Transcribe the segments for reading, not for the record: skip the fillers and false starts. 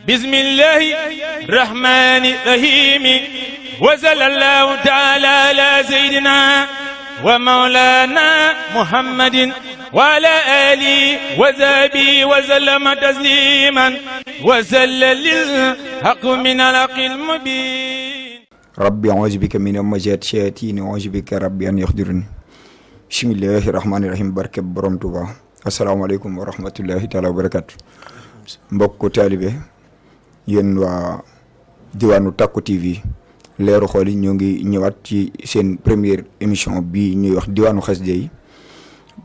bismillahi rahmani rahimi wa sallallahu ta'ala ala sayyidina wa mawlana muhammadin wa ala alihi wa sahbihi wa sallama tasliman wa sallalil haqqi min al-haqqil mubin rabbi a'udhu bika min hamazati shayatin wa a'udhu bika rabbi an yahdurun. bismillahi rahmani rahim. barke borom Tuuba. asalaamaaleykum wa rahmatullahi taala wa barakatu. mbokku taalibe yéen waa diwaanu Tacko TV leeru xool yi ñoo ngi ñëwaat ci seen première émission bii ñuy wax diwaanu xasida yi.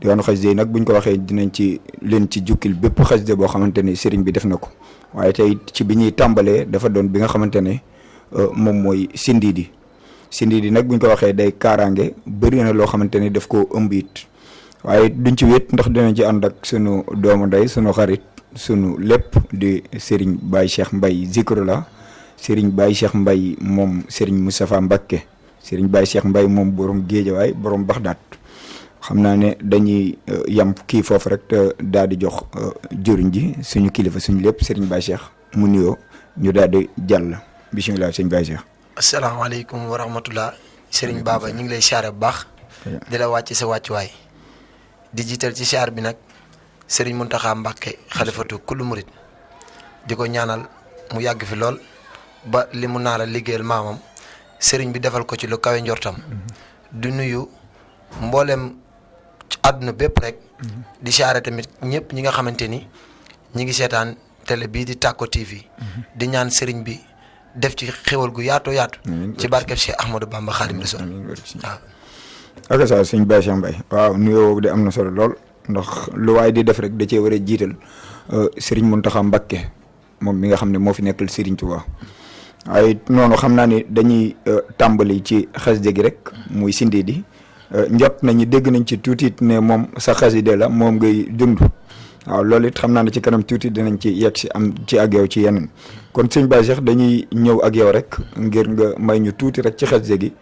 diwaanu xasida yi nag buñ ko waxee dinañ ci leen ci jukkil bépp xasida boo xamante ne sëriñ bi def na ko waaye tey ci bi ñuy tàmbalee dafa doon bi nga xamante ne moom mooy Sindiidi. Sindiidi nag buñ ko waxee day kaaraange bëri na loo xamante ne daf koo ëmb it waaye duñ ci wéet ndax dinañ ci ànd ak sunu doomu ndey sunu xarit sunu lépp di Serigne Baye Cheikh Mbaye Zikrullah. Serigne Baye Cheikh Mbaye moom Serigne Moustapha Mbacké. Serigne Baye Cheikh Mbaye moom borom Géejawaay borom Baxdaat. xam naa ne dañuy yam kii foofu rek te daal di jox jëriñ ji suñu kilifa suñu lépp Serigne Baye Cheikh mu nuyoo ñu daal di jàll bisimilah Serigne Baye Cheikh. asalaamaaleykum wa rahmatullah. Serigne Baba ñu ngi lay siyaare bu baax. di la wàcc sa wàccuwaay. di jiital ci siyaar bi nag Serigne Mountakha Mbacké xalifatu kullu murid di ko ñaanal mu yàgg fi lool ba li mu naa la liggéeyal maamam Serigne bi defal ko ci lu kawe njortam. du nuyu mboolem ci àdduna bépp rek. di siyaare tamit ñëpp ñi nga xamante ni ñi ngi seetaan télé bii di Tacko TV. di ñaan Serigne bi def ci xéwal gu yaatoo yaatu. ci barkeb Cheikh Ahmadou Bamba Xaadimu Rasuul waaw. ak sa Serigne Baye Cheikh Mbaye waaw nuyoo de am na solo lool ndax lu waaye di def rek da cee war a jiital Serigne Mountakha Mbacké moom mi nga xam ne moo fi nekkal Serigne Touba waaye noonu xam naa ni dañuy tàmbali ci xasida gi rek muy Sindiidi njot nañu dégg nañ ci tuuti ne moom sa xasida la moom ngay dund waaw loolu it xam naa ne ci kanam tuuti dinañ ci yegg si am ci ak yow ci yeneen kon Serigne Baye Cheikh dañuy ñëw ak yow rek ngir nga may ñu tuuti rek ci xasida gi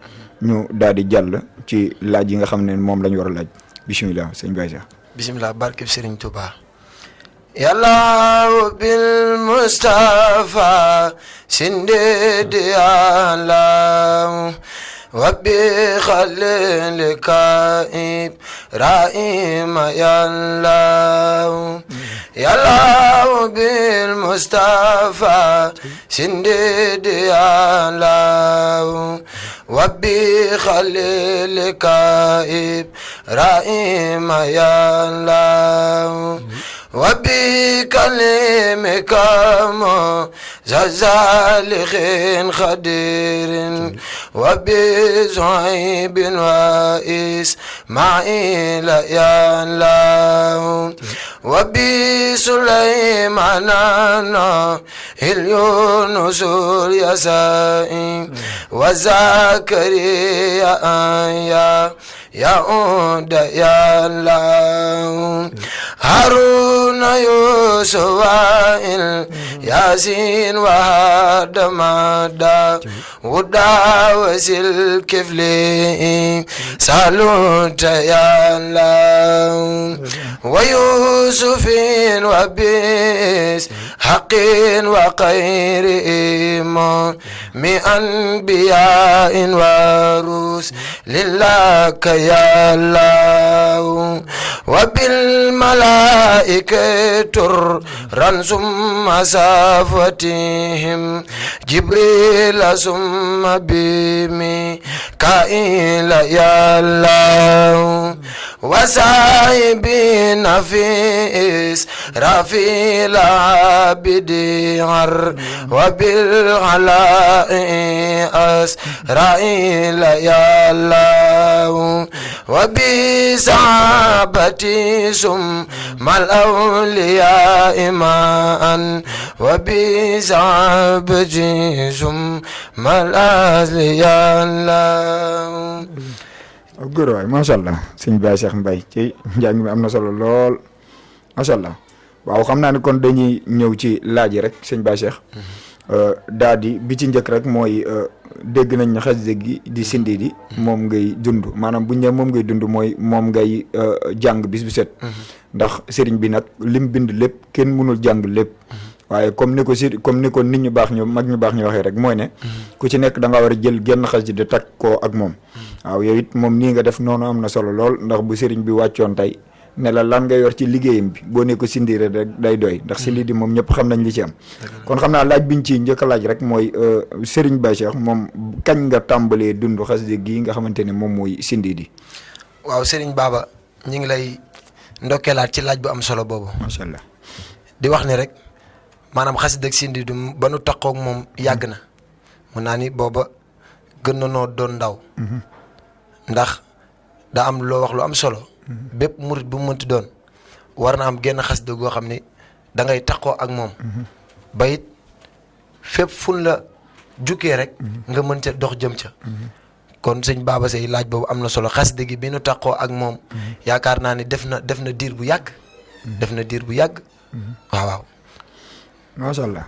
ñu daal di jàll ci laaj yi nga xam ne moom la ñu war a laaj bisimilah Serigne Baye Cheikh. bisimilah barkeb Serigne Touba. yàlla bil Mustafa Sindiidi yàlla wa bi xalilika Ibrahima yàlla bil Mustafa Sindiidi yàlla wa bi xalilika Ibrahima yàlla wa bi kalimika zazalixin xadirin wa bi zuhaybin wa ismaila yàlla wa bi sulaymana il yunusul yasai wa zakariya ya unda yàlla haruna yusufa yasin wa hadamada wuda wasil kifli saluta yàlla wa yusufin wa bis haqin wa khayrihim mi anbiya'in wa rusulillaka yàlla wa bil malaa'ikati summa safatihim jibril summa bimikaila yàlla wa saahibina fi israfil abidin wa bil alaa'i asraila yàlla wa bi sahabati summa al awliya iman wa bi sahabati summa al asliya yàlla. góor waay macha allah sëñ Baye Cheikh Mbaye ci njàng mi am na solo lool macha allah waaw xam naa ne kon dañuy ñëw ci laaj yi rek sëñ Baye Cheikh daa di bi ci njëkk rek mooy dégg nañ ne xasida gi di Sindiidi moom ngay dund maanaam buñ ne moom ngay dund mooy moom ngay jàng bis bu set ndax sëriñ bi nag lim bind lépp kenn mënul jàng lépp waaye comme ni ko nit ñu baax ñu mag ñu baax ñu waxee rek mooy ne ku ci nekk da nga war a jël genn xasida takk koo ak moom waaw yow it moom nii nga def noonu am na solo lool ndax bu sëriñ bi wàccoon tey ne la lan nga yor ci liggéeyam bi boo ne ko sindiire rek day doy ndax si lii di moom ñëpp xam nañ li ci am kon xam naa laaj biñ ci njëkk a laaj rek mooy sëriñ Baye Cheikh moom kañ nga tàmbalee dund xasida gii nga xamante ne moom mooy sindi di waaw sëriñ Baba ñu ngi lay ndokkeelaat ci laaj bu am solo boobu macha allah di wax ni rek maanaam xasida ak sindi du ba nu taqoog moom yàgg na mun naa ni booba gën na noo doon ndaw ndax daa am loo wax lu am solo bépp murit bu mu mënti doon war na am genn xasida goo xam ni da ngay taqoo ak moom ba it fépp fun la jukkee rek nga mën ca dox jëm ca kon sëñ Baba Seye laaj boobu am na solo xasida gi bi nu taqoo ak moom yaakaar naa ni def na diir bu yàgg def na diir bu yàgg waaw macha allah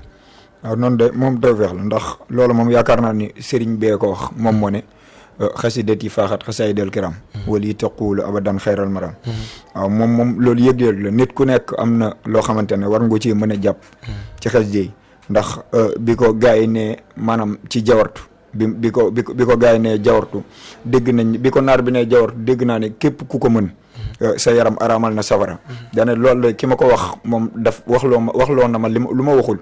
waaw noonu de moom tawfeex la ndax loolu moom yaakaar naa ni sëriñ bee ko wax moom moo ne xasidati faaxat xasaayidal kiram wali taqulu abadan xayral maram waaw moom loolu yëg-yëg la nit ku nekk am na loo xamante ne war nga ci mën a jàpp ci xasida yi ndax bi ko gars yi ne maanaam ci jawartu bi ko gars yi ne jawartu dégg nañ bi ko naar bi ne jawartu dégg naa ne képp ku ko mën sa yaram araamal na safara dane loolu ki ma ko wax moom daf waxloo na ma lu ma waxul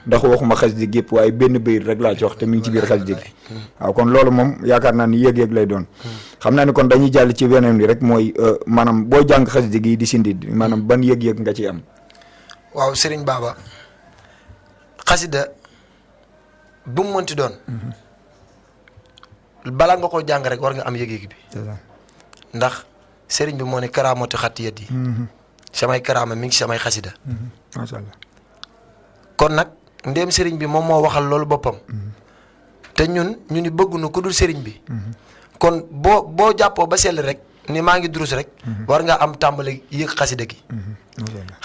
ndax waxuma xasida gépp waaye benn bayit rek laa ci wax te mi ngi ci biir xasida gi waaw kon loolu moom yaakaar naa ni yëg-yëg lay doon xam naa ni kon dañuy jàll ci weneen bi rek mooy maanaam boo jàng xasida gi di sindi maanaam ban yëg-yëg nga ci am waaw Serigne Baba xasida bu mu mënti doon balaa nga ko jàng rek war nga am yëg-yëg bi ndax sëriñ bi moo ne karaamatu xatiyat yi samay karaama mi ngi ci samay xasida macha allah kon nag ndéem sëriñ bi moom moo waxal loolu boppam te ñu ni bëgguñu ku dul sëriñ bi kon boo jàppoo ba sell rek ni maa ngi durus rek war nga am tàmbali yëg xasida gi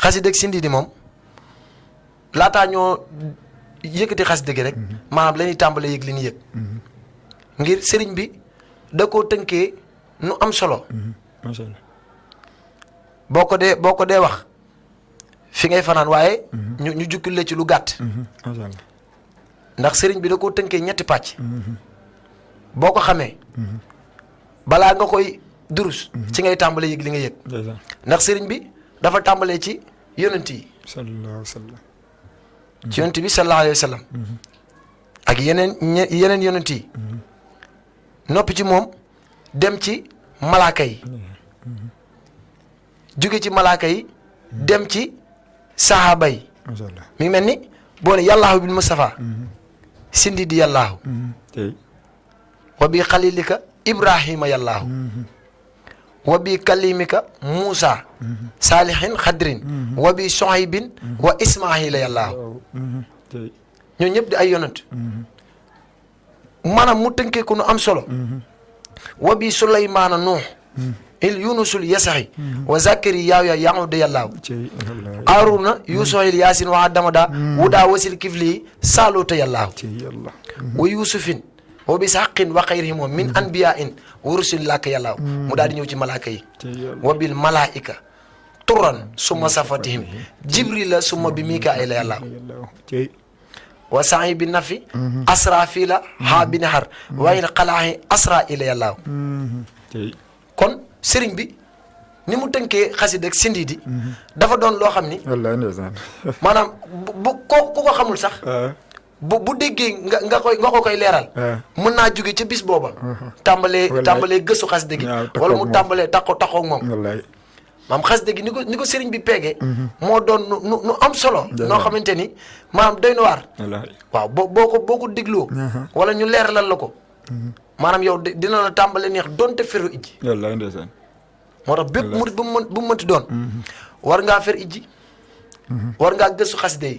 xasida gi sindi di moom laataa ñoo yëkkati xasida gi rek maanaam la ñuy tàmbale yëg li ñu yëg ngir sëriñ bi da koo tënkee nu am solo macha allah boo ko dee wax fi ngay fanaan waaye ñu jukkil la ci lu gàtt macha allah ndax sëriñ bi da koo tënkee ñetti pàcc boo ko xamee balaa nga koy durus ci ngay tàmbalee yëg li nga yëg ndax sëriñ bi dafa tàmbalee ci yonent yi sallallahu alayhi wa sallam ci yonent bi sallallahu alayhi wa sallam ak yeneen yonent yi noppi ci moom dem ci malaaka yi jóge ci malaaka yi dem ci sahaaba yi mi ngi mel ni boo ne yàllaahu bil Mustafa sindi di yàllaahu wa bi xalilika ibrahima yàllaahu wa bi kalimika Muusa saalihin xadrin wa bi sohaybin wa ismaila yàllaahu ñoo ñëpp di ay yonent maanaam mu tënkee ko nu am solo wa bi Suleymaana Nuux il yunusul yasaxi wa zakari yaaw yahuda yàllaahu aaruna yuusoxil yaasin wa damada wudaa wasil kifli saaluta yàllaahu wa yusufin wa bi saqin wa xayrihim moom min anbiya in wa rusul làkk yàllaahu mu daal di ñëw ci malaaka yi wa bil malaika turan summa safatihim jibrila summa bi mikaila yàllaahu wa sa'i bi nafi asra fii la ha bi nahar wa in xalaahi asra ila yàllaahu kon sëriñ bi ni mu tënkee xasida ak sindi di dafa doon loo xam ni wallaay ndeysaan maanaam bu ku ko xamul sax bu déggee nga koy leeral mën naa jóge ca bis booba tàmbalee gëstu xasida gi wala mu tàmbalee taxoog moom maam xasida gi ni ko sëriñ bi peegee moo doon nu am solo noo xamante ni maanaam doy na waar waaw boo ko dégloo wala ñu leeralal la ko maanaam yow dina la tàmbale neex donte feru ijji wallaay ndeysaan moo tax bépp murit bu mu mënti doon war ngaa fer ijji war ngaa gëstu xasida yi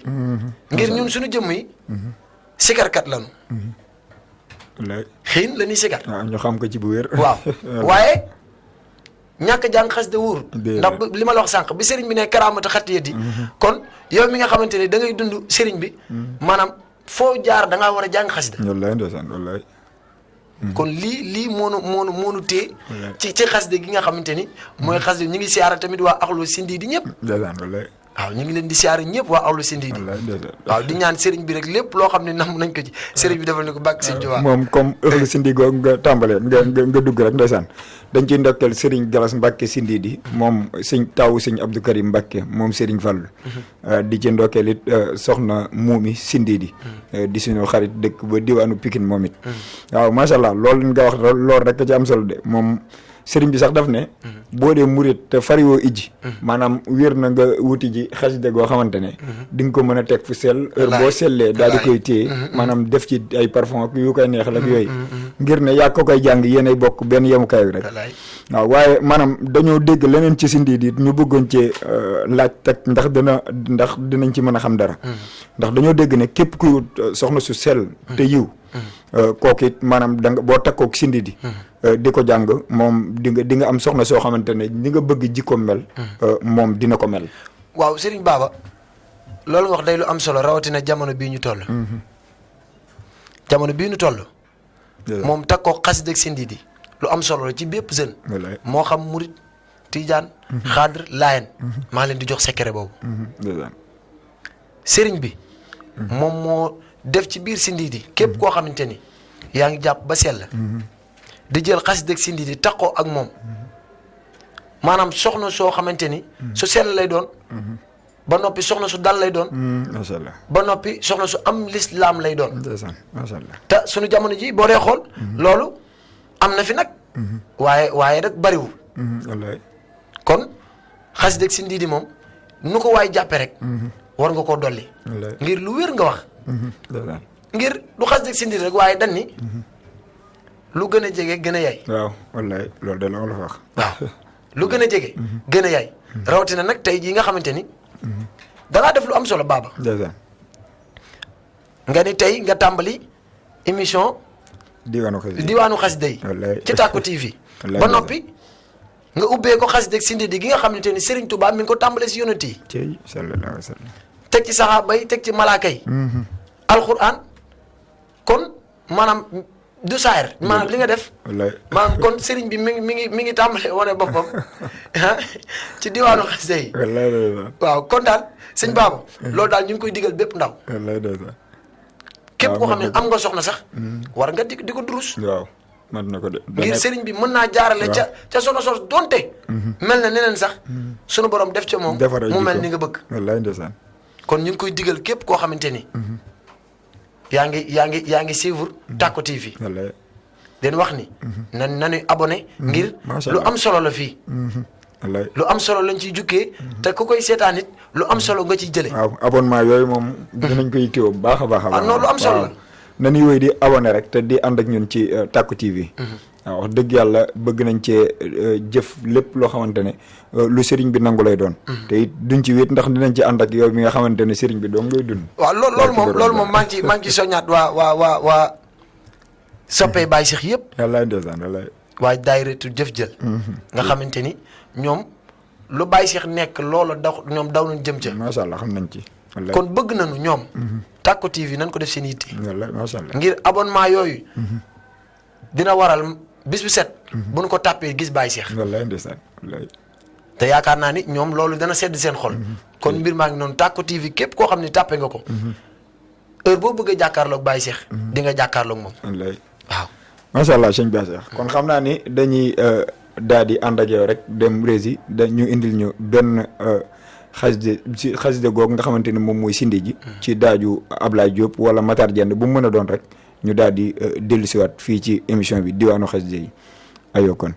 ngir ñun suñu jëmm yi sikarkat lañu xiin la ñuy sikar waaw ñu xam ko ci bu wér waaw waaye ñàkk jàng xasida wóor ndax li ma la wax sànq bi sëriñ bi ne karaamata xatiyat yi kon yow mi nga xamante ne da ngay dund sëriñ bi maanaam foo jaar da ngaa war a jàng xasida wallaay ndeysaan wallaay kon lii moonu téye ci xasida gi nga xamante ni mooy xasida ñu ngi siyaara tamit waa axlu sindi di ñëpp waaw ñu ngi leen di siyaare ñëpp waa awlu Sindidi waaw di ñaan sëriñ bi rek lépp loo xam ne nam nañ ko ci sëriñ bi defal ni ko bàkk sëñ Tuubaa moom comme ëxlu Sindidi googu nga tàmbalee nga dugg rek ndeysaan dañ ciy ndokkeel sëriñ Galas Mbàkke Sindidi moom sëñ tawu sëñ Abdou Karim Mbàkke moom sëriñ Fallu di ci ndokkeel it soxna Muumi Sindidi di suñu xarit dëkk ba diwaanu Pikine moom it waaw macha allah loolu nga wax loolu rek ci am solo de moom sëriñ bi sax daf ne boo dee murit te fariwoo ijji maanaam wér na nga wuti ji xasida goo xamante ne di nga ko mën a teg fu sell heure boo sellee daal di koy téye maanaam def ci ay parfum ak yu koy neexal ak yooyu ngir ne yaa ko koy jàng yéenay bokk benn yemukaay rek waaw waaye maanaam dañoo dégg leneen ci Sindidi ñu bëggoon cee laaj teg ndax dinañ ci mën a xam dara ndax dañoo dégg ne képp kuy wut soxna su sell te yiw kooku it maanaam da nga boo takkook Sindidi di ko jàng moom di nga am soxna soo xamante ne ni nga bëgg jikko mel moom dina ko mel waaw Serigne Baba loolu nga wax day lu am solo rawatina jamono bii ñu toll jamono bii ñu toll moom takkoo xasida ak Sindidi lu am solo la ci bépp jeune moo xam murit tijaan xaadir laayeen maa leen di jox secret boobu Serigne bi moom moo def ci biir Sindidi képp koo xamante ni yaa ngi jàpp ba sell di jël xasida ak Sindidi takkoo ak moom maanaam soxna soo xamante ni su sell lay doon ba noppi soxna su dal lay doon macha allah ba noppi soxna su am lislaam lay doon macha allah te suñu jamono ji boo dee xool loolu am na fi nag waaye rek bariwul wallaay kon xasida ak Sindidi moom nu ko waay jàppe rek war nga koo dolli ngir lu wér nga wax ngir du xasida ak Sindidi rek waaye dan ni lu gën a jege gën a yaay waaw wallaay loolu de la wax waaw lu gën a jege gën a yaay rawatina nag tey jii nga xamante ni dangaa def lu am solo Baba nga ni tey nga tàmbali émission diwaanu xasida yi ci Tacko TV ba noppi nga ubbee ko xasida ak Sindidi gi nga xamante ni Serigne Touba mi ngi ko tàmbalee si yonent yi sallallahu alayhi wa sallam teg ci saxaaba yi teg ci malaaka yi alxuraan kon maanaam du saayir maanaam li nga def maanaam kon Serigne bi mi ngi tàmbalee wane boppam ci diwaanu xasida yi waaw kon daal sëñ Baba loolu daal ñu ngi koy digal bépp ndaw képp koo xam ne am nga soxna sax war nga di ko durus waaw man na ko de ngir Serigne bi mën naa jaarale ca soxna sos donte mel na neneen sax sunu borom def ca moom mu mel ni nga bëgg wallaay ndeysaan kon ñu ngi koy digal képp koo xamante ni yaa ngi suivre Tacko TV den wax ni nañuy abonné ngir lu am solo la fii lu am solo lañ ciy jukkee te ku koy seetaan it lu am solo nga ciy jële waaw abonnement yooyu moom dinañ koy yittewoo bu baax a baax non lu am solo la nañuy wéy di abonné rek te di ànd ak ñun ci Tacko TV waaw wax dëgg yàlla bëgg nañ cee jëf lépp loo xamante ne lu sëriñ bi nangu lay doon te it duñ ci wéet ndax dinañ ci ànd ak yow mi nga xamante ne sëriñ bi doo ngay dund waaw loolu moom maa ngi ci soññaat waa soppee Baye Cheikh yëpp wallaay ndeysaan wallaay waa daayiratu jëf jël nga xamante ni ñoom lu Baye Cheikh nekk loola ñoom daw nañ jëm ca macha allah xam nañ ci kon bëgg nañu ñoom Tacko TV nañ ko def seen yitte wallaay macha allah ngir abonnement yooyu dina waral bis bu set bu nu ko tàppee gis Baye Cheikh wallaay ndeysaan wallaay te yaakaar naa ni ñoom loolu dana sedd seen xol kon mbir maa ngi noonu Tacko TV képp koo xam ne tàppe nga ko heure boo bëggee jàkkaarloog Baye Cheikh di nga jàkkaarloog moom wallaay waaw macha allah sëñ Baye Cheikh kon xam naa ni dañuy daal di ànd ak yow rek dem rési dañu indil ñu benn xasida googu nga xamante ni moom mooy Sindidi ci daaju Ablaye Diop wala Matar Dieng bu mu mën a doon rek ñu daal di dellusiwaat fii ci émission bi diwaanu xasida yi ayoo kon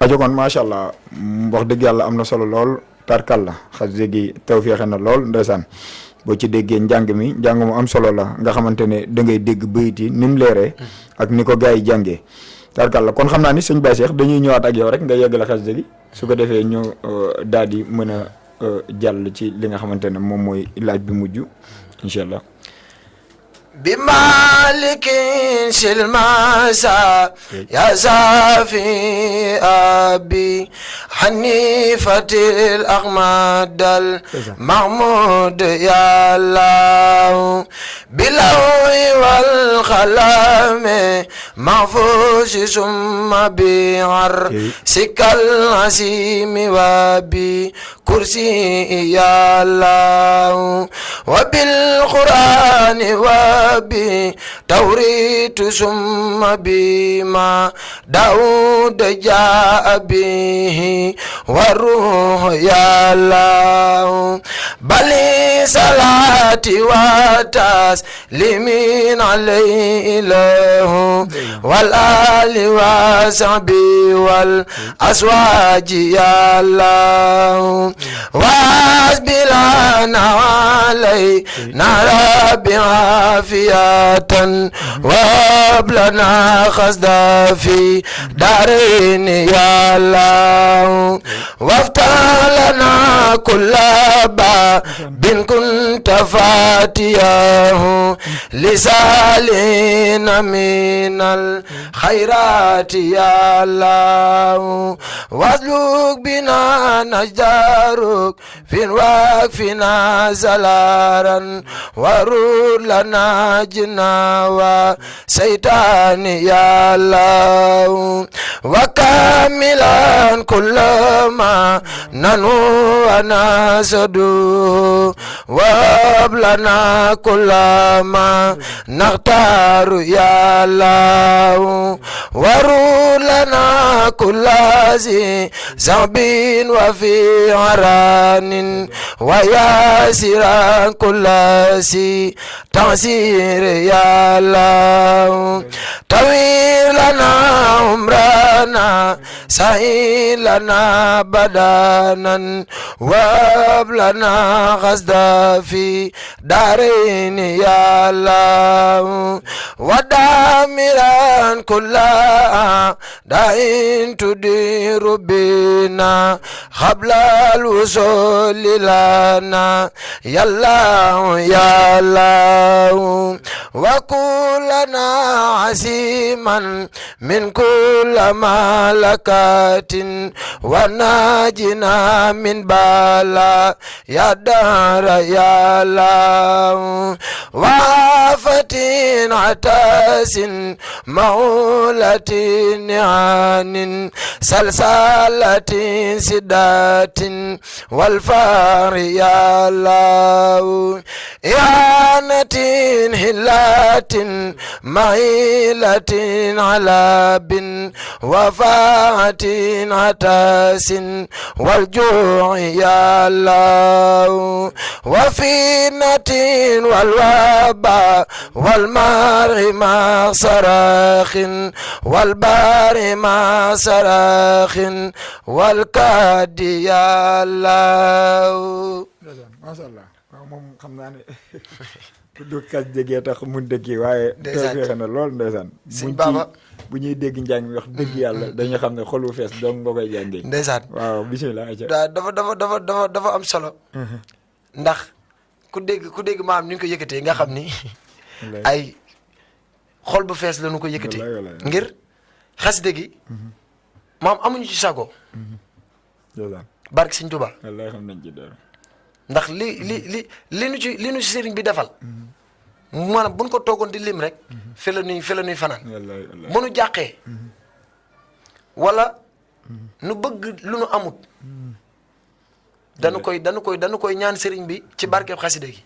ajo kon macha allah wax dëgg yàlla am na solo lool tarkal la xasida gi tawféexe na lool ndeysaan boo ci déggee njàng mi njàng mu am solo la nga xamante ne da ngay dégg bayit yi ni mu leeree ak ni ko gars yi jàngee tarkal la kon xam naa ni sëñ Baye Cheikh dañuy ñëwaat ak yow rek nga yeggale xasida gi su ko defee ñu daal di mën a jàll ci li nga xamante ne moom mooy laaj bi mujj incha allah. بمالك سلماسا يا زافي أبي حنيفة الأحمد المحمود يا الله باللوح والقلم محفوظ ثم بعرشك العظيم وبكرسي يا الله وبالقرآن وبتوريت ثم بما داود جاء به والروح يا الله بل صلاتي وتسليمين عليه له والآل وصحبه والأزواج يا الله واسبي لنا علينا ربي عافية وهب لنا خسدا في دارين يا الله وافتح لنا كل باب كنت فاتياه لسالين من الخيرات يا الله واسلك بنا نجدارك في وقفنا زلارا ورور لنا جنا وسيطان يا الله وكاملا كل ما ننو ونسدو وهب لنا كل ما نختار يا الله ورور لنا كل ذي زعب وفي عران وياسرا كل ذي تعسير يا الله طويل لنا عمرنا سهل لنا بدانا وهب لنا غزدا في دارين يا الله ودامرا كل داين تدير بنا قبل الوصول لنا يا الله يا الله وكلنا عزيما من كل ملكات وناجنا من بلا يا دار يا الله وافة عتاس مولة نعان سلسلة سدات والفار يا الله إعانة هلا صلاة معيلة على بن وفاة عتاس والجوع يا الله وفينة والوباء والمار مع صراخ والبار مع صراخ والكاد يا الله. macha allah waaw moom xam naa ne du kas déggee tax mun dëkki waaye fexe na lool ndeysaan Sëñ Baba bu ñuy dégg njàng mi wax dëgg yàlla dañu xam ne xolu fees donc nga koy jàngee ndeysaan waaw bisimilah dafa am solo ndax ku dégg maam ni ñu ko yëkkatee nga xam ni ay xol bu fees la ñu ko yëkkatee ngir xasida gi maam amuñu ci sago barke Sëñ Tuubaa wallaay xam nañ ci dara ndax li nu ci sëriñ bi defal maanaam buñ ko toogoon di lim rek fi la nuy fanaan bu nu jàqee wala nu bëgg lu nu amut dañu koy ñaan sëriñ bi ci barkeeb xasida gi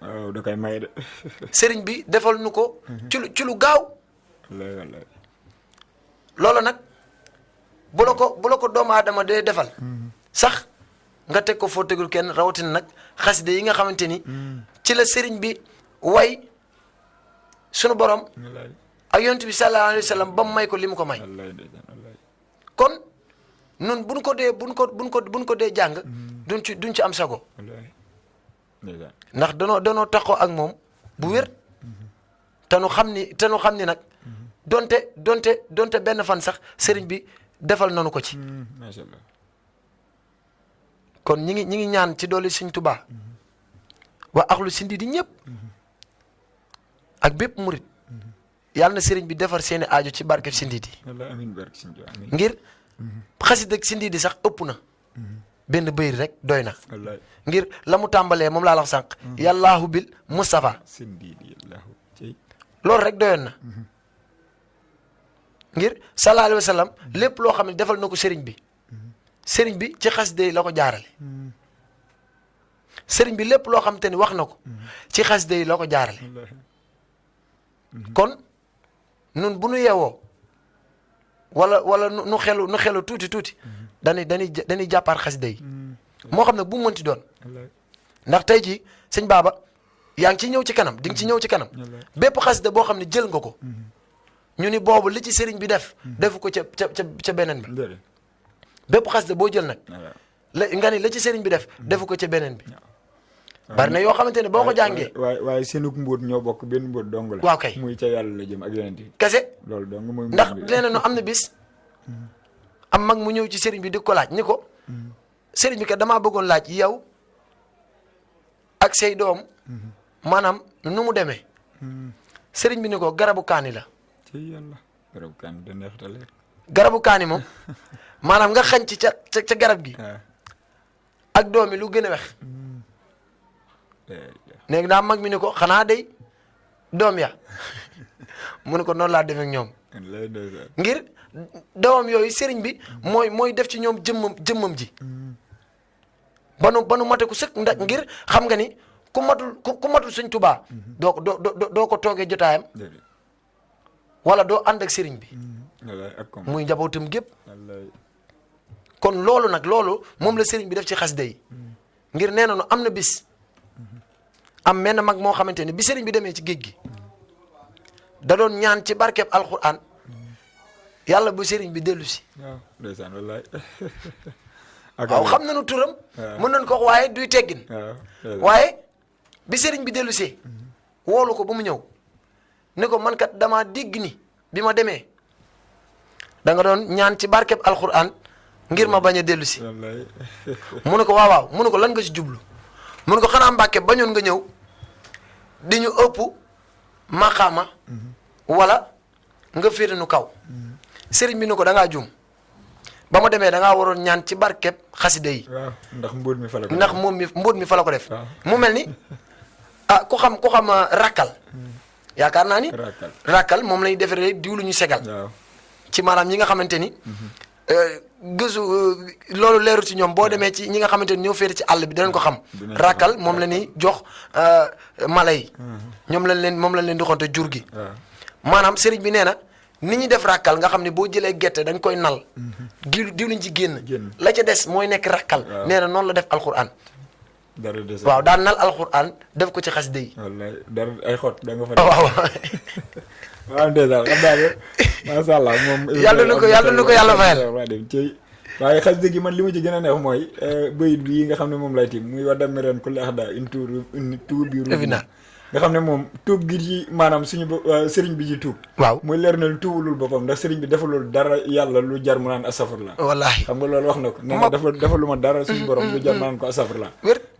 waaw da koy may de sëriñ bi defal nu ko ci lu gaaw loolu nag bu la ko doomu aadama dee defal sax nga teg ko foo tegul kenn rawatina nag xasida yi nga xamante ni ci la sëriñ bi way sunu borom ak yonent bi sallallahu alayhi wa sallam ba mu may ko li mu ko may kon nun buñ ko dee jàng duñ ci am sago ndax danoo taxoo ak moom bu wér te nu xam ni nag donte benn fan sax sëriñ bi defal nanu ko ci kon ñi ngi ñaan ci doole Sëñ Tuubaa waa axlu sindi di ñëpp ak bépp murit yàlla na sëriñ bi defar seeni aajo ci barkeb sindi di ngir xasida ak sindi di sax ëpp na benn bëyri rek doy na ngir la mu tàmbalee moom laa la wax sànq yàllaahu bil Mustafa loolu rek doyoon na ngir sallallahu alayhi wa sallam lépp loo xam ne defal na ko sëriñ bi ci xasida yi la ko jaarale sëriñ bi lépp loo xam te ni wax na ko ci xasida yi la ko jaarale kon nun bu nu yeewoo wala nu xelu tuuti dañuy jàppaat xasida yi moo xam ne bu mu mënti doon ndax tey jii sëñ Baba yaa ngi ci ñëw ci kanam di nga ci ñëw ci kanam bépp xasida boo xam ne jël nga ko ñu ni boobu li ci sëriñ bi defu ko ca beneen bi bépp xasida boo jël nag nga ni la ci sëriñ bi defu ko ca beneen bi bari na yoo xamante ne boo ko jàngee waaye seenug mbóot ñoo bokk benn mbóot dong la waaw kay muy ca yàlla la jëm ak yonent yi kese loolu dong mooy ndax leneen am na bis am mag mu ñëw ci sëriñ bi di ko laaj ni ko sëriñ bi kat damaa bëggoon laaj yow ak say doom maanaam nu mu demee sëriñ bi ni ko garabu kaani la ci yàlla garabu kaani da neextale garabu kaani moom maanaam nga xañ ci ca garab gi ak doom yi lu gën a wex léegi daa mag mi ni ko xanaa day doom ya mu ne ko noonu laa defee ak ñoom ngir doomam yooyu sëriñ bi mooy def ci ñoom jëmmam ji ba nu mate ku sëkk ndax ngir xam nga ni ku matul Sëñ Tuubaa doo ko toogee jotaayam wala doo ànd ak sëriñ bi muy njabootam gépp kon loolu moom la sëriñ bi def ci xasida yi ngir nee na nu am na bis am menn mag moo xamante ni bi sëriñ bi demee ci géej gi da doon ñaan ci barkeb alquran yàlla bu sëriñ bi dellu si waaw xam nañu turam mën nañ ko wax waaye duy teggin waaye bi sëriñ bi dellu see woolu ko ba mu ñëw ne ko man kat damaa dégg ni bi ma demee da nga doon ñaan ci barkeb alquran ngir ma bañ a dellu si mu ne ko waaw mu ne ko lan nga si jublu mu ne ko xanaa Mbàkke bañoon nga ñëw di ñu ëpp maqaama wala nga féete nu kaw sëriñ bi ne ko da ngaa juum ba ma demee da ngaa waroon ñaan ci barkeb xasida yi ndax mbóot mi fa la ko ndax mbóot mi fa la ko def mu mel ni ku xam rakkal yaakaar naa ni rakkal moom lañuy defaree diw lu ñu segal ci maanaam ñi nga xamante ni gësu loolu leeru ci ñoom boo demee ci ñi nga xamante ni ñoo féete ci àll bi dinañ ko xam rakkal moom la ñuy jox mala yi moom lañ leen di xonte jur gi maanaam sëriñ bi nee na ni ñuy def rakkal nga xam ne boo jëlee gerte dañ koy nal diw liñ ci génn la ca des mooy nekk rakkal nee na noonu la def alxuraan waaw daan nal alxuraan def ko ci xasida yi wallaay dara ay xot da nga fa waaw waaw ndeysaan xam naa ne macha allah moom yàlla na ko yàlla fayal waaye xasida gi man li ma ci gën a neex mooy bayit bii nga xam ne moom lay tim muy wa dammiren kulli ahda une tuur bi rubina nga xam ne moom tuub gi ci maanaam suñu sëriñ bi ci tuub waaw muy leer na lu tuubulul boppam ndax sëriñ bi defalul dara yàlla lu jar mu naan asafurla wallaahi xam nga loolu wax na ko nee na defalu ma dara suñu borom lu jar mu naan ko asafurla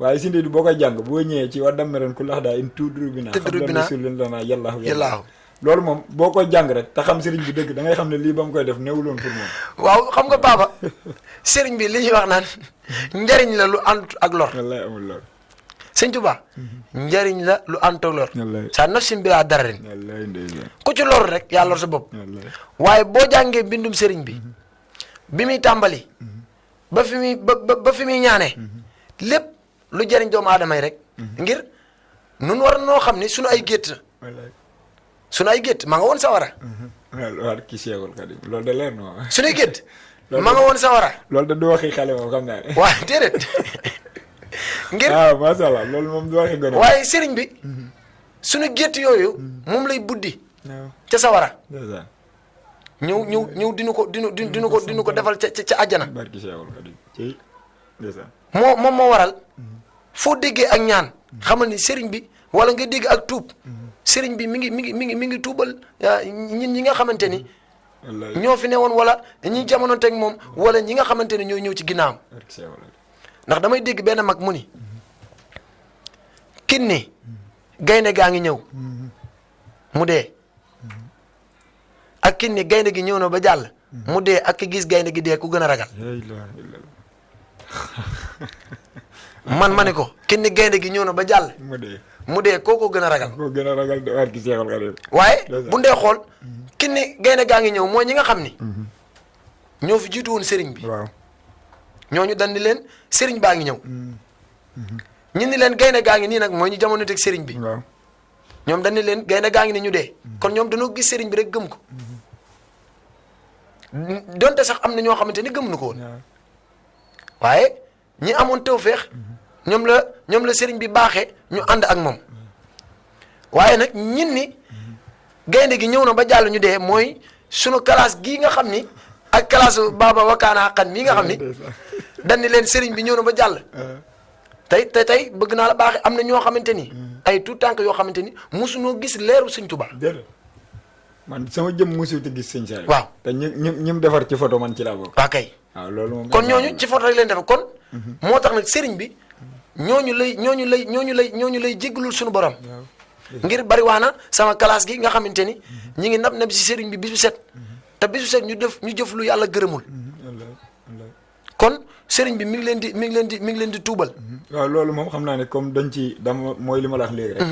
waaye si ndee du boo koy jàng boo ñëwee ci wa dammiren kulli ahda une tuur bi rubina xam la rasulin lana yàllaahu loolu moom boo koy jàng rek te xam sëriñ bi dëgg da ngay xam ne lii ba mu koy def néewuloon pour moom waaw xam nga baaba sëriñ bi li ñuy wax naan njariñ la lu ànd ak lor wallaay amul lor sëñ Tuba njariñ la lu ànd ak lor sa nafsin bi laa dara rin ku ci lor rek yaa lor sa bopp waaye boo jàngee bindum sëriñ bi bi muy tàmbali ba fi muy ñaanee lépp lu jariñ doomu aadama yi rek ngir nun war noo xam ni suñu ay gétt suñu ay gétt ma nga woon sawara waaw kii Cheikhul Khadim loolu de leer na ma suñuy gétt ma nga woon sawara loolu de du waxi xale moom xam naa ne waaw déedéet ngir waaw macha allah loolu moom du waxi gone waaye sëriñ bi suñu gétt yooyu moom lay buddi ca sawara ñëw dinu ko defal ca àjjana barki Cheikhul Khadim ci ndeysaan moo waral foo déggee ak ñaan xamal ni sëriñ bi wala nga dégg ak tuub sëriñ bi mi ngi tuubal ñi nga xamante ni ñoo fi newoon wala ñi jamono teg moom wala ñi nga xamante ni ñoo ñëw ci ginnaawam ndax damay dégg benn mag mu ni kin ni gaynde gaa ngi ñëw mu dee ak kin ni gaynde gi ñëw na ba jàll mu dee ak ki gis gaynde gi dee ku gën a ragal man ma ne ko kin ni gaynde gi ñëw na ba jàll mu dee kooko gën a ragal waaye bu ndee xool kin ni gaynde gaa ngi ñëw mooy ñi nga xam ni ñoo fi jiitu woon sëriñ bi ñooñu dañ ni leen sëriñ baa ngi ñëw ñun ni leen gaynde gaa ngi nii nag mooy ñu jamono teg sëriñ bi ñoom dañ ni leen gaynde gaa ngi ni ñu dee kon ñoom dañoo gis sëriñ bi rek gëm ko donte sax am na ñoo xamante ni gëm nu ko woon waaye ñi amoon tawfeex ñoom la sëriñ bi baaxee ñu ànd ak moom waaye nag ñin ni gaynde gi ñëw na ba jàll ñu dee mooy sunu classe gii nga xam ni ak classe baaba wakaana xan mii nga xam ni dañ ni leen sëriñ bi ñëw na ba jàll tey bëgg naa la baaxee am na ñoo xamante ni ay tout tànk yoo xamante ni mosunoo gis leeru sëñ Tuubaa man sama jëm mosu te gis sëñ Saliou waaw te ñim defar ci photo man ci laa bokk waaw kay waaw loolu moom kon ñooñu ci photo rek leen defar kon moo tax nag sëriñ bi ñooñu lay jéggalul suñu borom ngir bariwaana sama classe gi nga xamante ni ñi ngi nab si sëriñ bi bisu set te bisu set ñu jëf lu yàlla gërëmul kon sëriñ bi mi ngi leen di tuubal waaw loolu moom xam naa ne comme dañ ci dama mooy li ma la wax léegi rek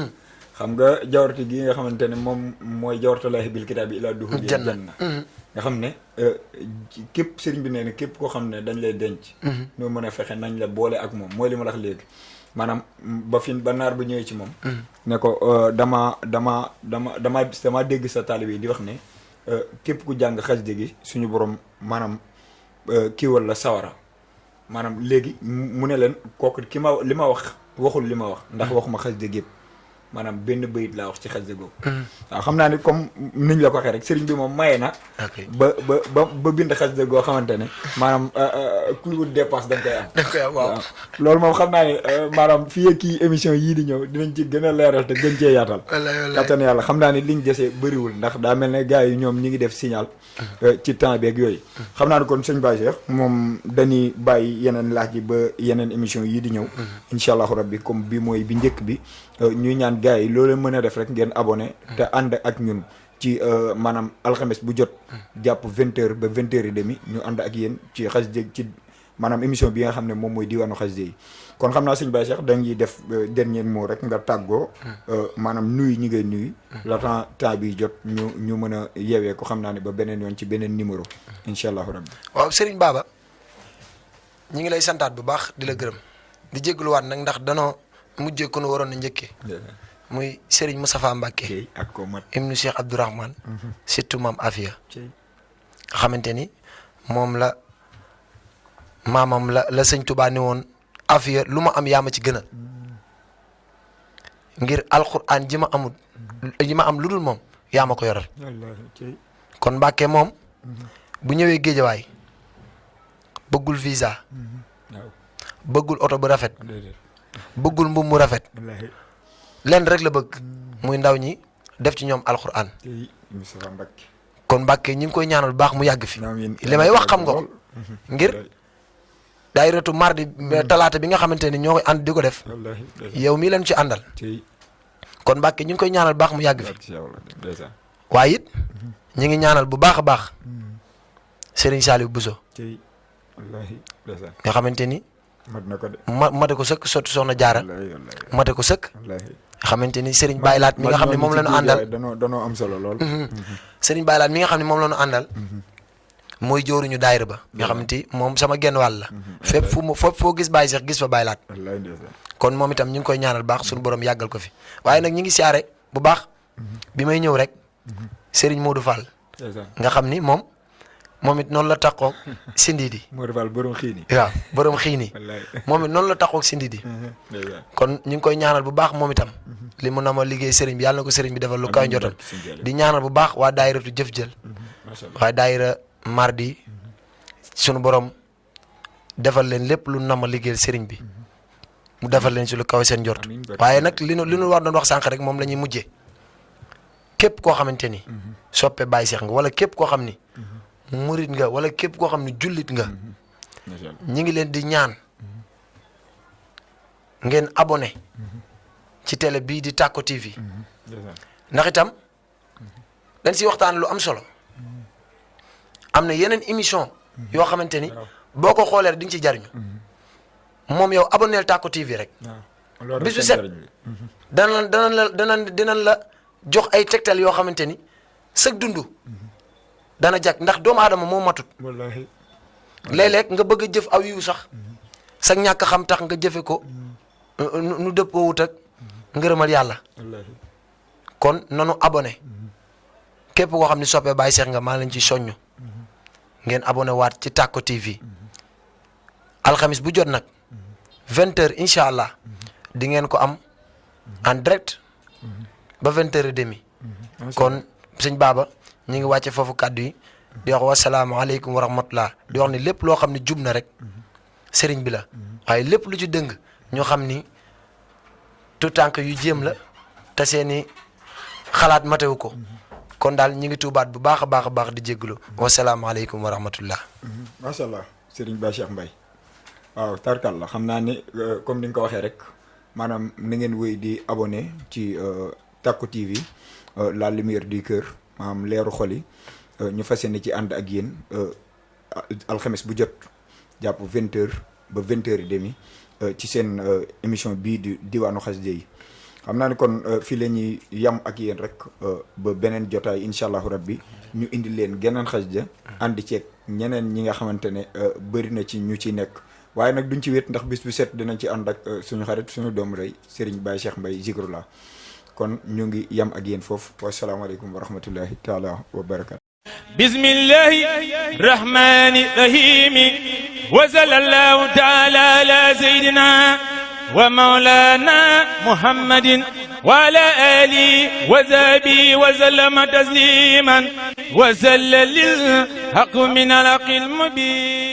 xam nga jawarti gi nga xamante ne moom mooy jawartalaahi bil kitaabi ilaa duxuuli janna nga xam ne képp sëriñ bi nee na képp koo xam ne dañ lay denc noo mën a fexe nañ la boole ak moom mooy li ma la wax léegi maanaam ba naar ba ñëwee ci moom ne ko dama dégg sa taalibe yi di wax ne képp ku jàng xasida gi suñu borom maanaam kiiwal la sawara maanaam léegi mu ne leen kooku li ma wax waxul li ma wax ndax waxuma xasida gi yëpp maanaam benn bayit laa wax ci xasida googu waaw xam naa ni comme niñ la ko waxee rek sëriñ bi moom maye na ba bind xasida goo xamante ne maanaam kuy wut dépense da nga koy am waaw loolu moom xam naa ne maanaam fii kii émission yii di ñëw dinañ ci gën a leeral te gën cee yaatal kattan yàlla xam naa ne liñ desee bëriwul ndax daa mel ne gars yi ñoom ñi ngi def signal ci temps beeg yooyu xam naa ne kon sëñ Baye Cheikh moom dañuy bàyyi yeneen laaj yi ba yeneen émission yii di ñëw incha allahu rabbi comme bi mooy bi njëkk bi ñuy ñaan gars yi loolu mën a def rek ngeen abonné te ànd ak ñun ci maanaam alxames bu jot jàpp 20h ba 20h30 ñu ànd ak yéen ci xasida ci maanaam émission bi nga xam ne moom mooy diwaanu xasida yi kon xam naa sëñ Baye Cheikh dañuy def dernier mot rek nga tàggoo maanaam nuyu ñi ngay nuyu la temps bi jot ñu mën a yeewee ko xam naa ne ba beneen yoon ci beneen numéro incha allahu rabbi. waaw Serigne Baba ñi ngi lay santaat bu baax di la gërëm di jégaluwaat nag ndax danoo mujjee ko nu waroon na njëkkee muy Serigne Moustapha Mbacké ak ko mat ibnu Cheikh Abdourahmane surtout maam Afia nga xamante ni moom la maamam la sëñ Touba ni woon Afia lu ma am yaa ma ci gënal ngir alquran ji ma am lu dul moom yaa ma ko yoral kon Mbacké moom bu ñëwee géejawaay bëggul visa bëggul oto bu rafet bëggul mbubb mu rafet lenn rek la bëgg muy ndaw ñi def ci ñoom alquran kon Mbacké ñi ngi koy ñaanal baax mu yàgg fi li may wax xam nga ko ngir daayiratu mardi talaata bi nga xamante ni ñoo koy ànd di ko def yow mii leen ci àndal kon Mbacké ñu ngi koy ñaanal baax mu yàgg fi waaye it ñi ngi ñaanal bu baax a baax Serigne Saliou Bousso nga xamante ni mate ko sëkk sotti soxna jaara mate ko sëkk nga xamante ni Serigne Baye Laat mi nga xam ne moom la ñu àndal danoo am solo lool Serigne Baye Laat mi nga xam ne moom la ñu àndal mooy jooruñu daayira ba nga xamante moom sama genn wàll la fépp foo gis Baye Cheikh gis fa Baye Laat kon moom itam ñu ngi koy ñaanal baax suñu borom yàggal ko fi waaye nag ñu ngi siyaare bu baax bi may ñëw rek Serigne Modou Fall nga xam ni moom it noonu la taxoog Sindidi Modou Fall borom xiini waaw borom xiini moom it noonu la taxoog Sindidi kon ñu ngi koy ñaanal bu baax moom itam li mu na ma liggéey Serigne bi yàlla na ko Serigne bi defal lu kaw njottam di ñaanal bu baax waa daayiratu jëf jël waa daayira mardi sunu borom defal leen lépp lu na ma liggéeyal Serigne bi mu defal leen si lu kaw seen njort waaye nag li nu war doon wax sànq rek moom la ñuy mujjee képp koo xamante ni soppe Baye Cheikh nga wala képp koo xam ni murit nga wala képp koo xam ne jullit nga ñi ngi leen di ñaan ngeen abonné ci télé bii di Tacko TV ndax itam dañ si waxtaan lu am solo am na yeneen émission yoo xamante ni boo ko xoolee di nga ci jariñu moom yow abonneel Tacko TV rek bisu set danañ la jox ay tegtal yoo xamante ni sëg dundu dana jag ndax doomu aadama moo matut léeg-léeg nga bëgg a jëf aw yiw sax sa ñàkk xam tax nga jëfe ko nu dëppoo wut ak ngërëmal yàlla kon nanu abonné képp koo xam ne soppee Baye Cheikh nga maa leen ci soññu ngeen abonné waat ci Tacko TV alxamis bu jot nag 20h incha allah di ngeen ko am en direct ba 20h30 kon sëñ Baba ñu ngi wàcce foofu kàddu yi di wax wasalaamaaleykum wa rahmatullah di wax ni lépp loo xam ne jub na rek sëriñ bi la waaye lépp lu ci dëng ñu xam ni tout tànk yu jéem la te seeni xalaat matewu ko kon daal ñu ngi tuubaat bu baax a baax di jégalu wasalaamaaleykum wa rahmatullah. macha allah Serigne Baye Cheikh Mbaye waaw tarkal la xam naa ne comme ni nga ko waxee rek maanaam na ngeen wéy di abonné ci Tacko TV la lumière du cœur maanaam leeru xol yi ñu fas yéene ci ànd ak yéen alxames bu jot jàpp 20h ba 20h30 ci seen émission bii di diwaanu xasida yi xam naa ne kon fii la ñuy yam ak yéen rek ba beneen jotaay incha allahu rabbi ñu indi leen geneen xasida àndi ceeg ñeneen ñi nga xamante ne bëri na ci ñu ci nekk waaye nag duñ ci wét ndax bis bu set dinañ ci ànd ak suñu xarit suñu doomu rey Serigne Baye Cheikh Mbaye Zikrullah kon ñu ngi yam ak yéen foofu wasalaamaaleykum wa rahmatullahi taala wa barakatu bismillahi rahmani rahimi wa sallallahu taala ala sayyidina wa maulana muhammadin wa ala alihi wa sahbihi wa sallama tasliman wa sallalil haqq min al-haqqil mubin